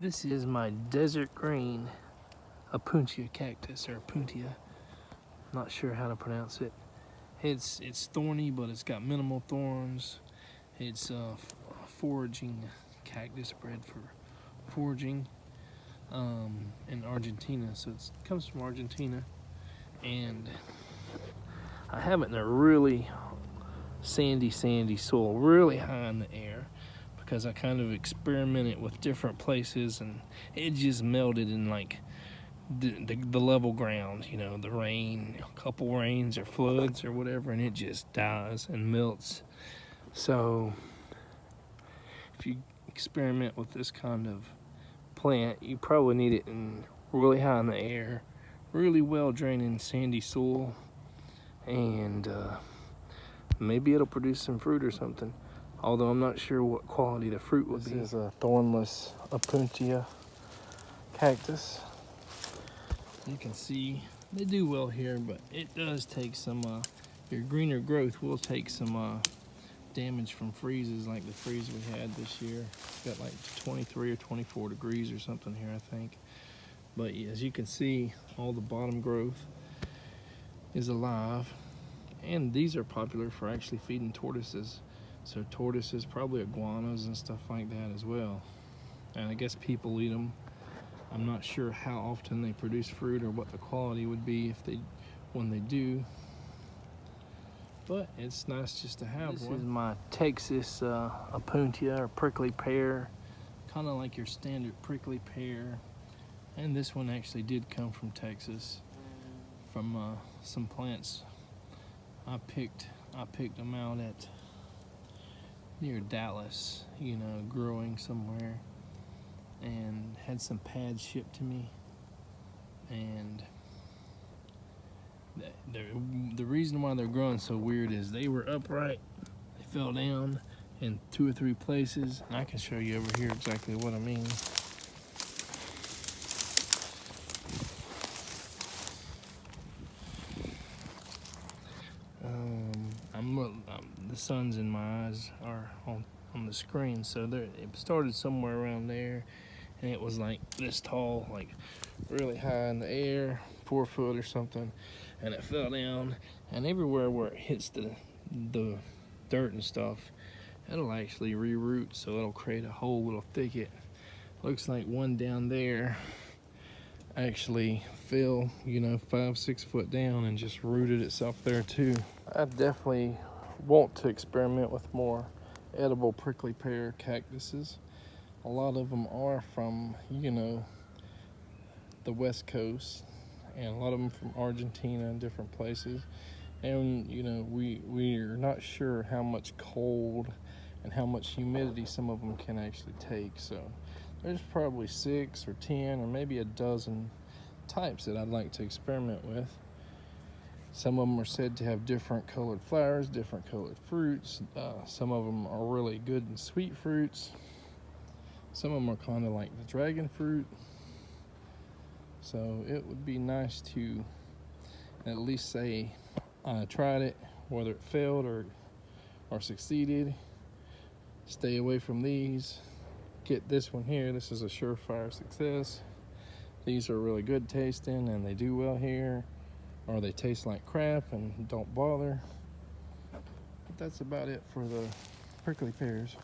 This is my desert green opuntia cactus, or opuntia. Not sure how to pronounce it. It's thorny, but it's got minimal thorns. It's a foraging cactus, bred for foraging in Argentina. So it comes from Argentina, and I have it in a really sandy soil, really high in the air, because I kind of experimented with different places, and it just melted in like the level ground, you know, the rain, a couple rains or floods or whatever, and it just dies and melts. So if you experiment with this kind of plant, you probably need it in really high in the air, really well draining sandy soil, and maybe it'll produce some fruit or something, although I'm not sure what quality the fruit would be. This is a thornless opuntia cactus. You can see they do well here, but it does take some, your greener growth will take some damage from freezes like the freeze we had this year. Got like 23 or 24 degrees or something here, I think. But as you can see, all the bottom growth is alive. And these are popular for actually feeding tortoises. So tortoises, probably iguanas and stuff like that as well. And I guess people eat them. I'm not sure how often they produce fruit or what the quality would be when they do. But it's nice just to have one. This is my Texas opuntia, or prickly pear. Kind of like your standard prickly pear. And this one actually did come from Texas, from some plants I picked them out at near Dallas, you know, growing somewhere, and had some pads shipped to me. And the reason why they're growing so weird is they were upright, they fell down in 2 or 3 places, and I can show you over here exactly what I mean. The sun's in my eyes are on the screen, so it started somewhere around there, and it was like this tall, like really high in the air, 4 foot or something, and it fell down, and everywhere where it hits the dirt and stuff, it'll actually reroot, so it'll create a whole little thicket. Looks like one down there actually fell, you know, 5-6 foot down and just rooted itself there too. I definitely want to experiment with more edible prickly pear cactuses. A lot of them are from, you know, the West Coast, and a lot of them from Argentina and different places. And you know, we're not sure how much cold and how much humidity some of them can actually take. So there's probably 6 or 10 or maybe a dozen types that I'd like to experiment with. Some of them are said to have different colored flowers, different colored fruits. Some of them are really good and sweet fruits. Some of them are kind of like the dragon fruit. So it would be nice to at least say I tried it, whether it failed or succeeded. Stay away from these. Get this one here. This is a surefire success. These are really good tasting, and they do well here, or they taste like crap and don't bother. But that's about it for the prickly pears.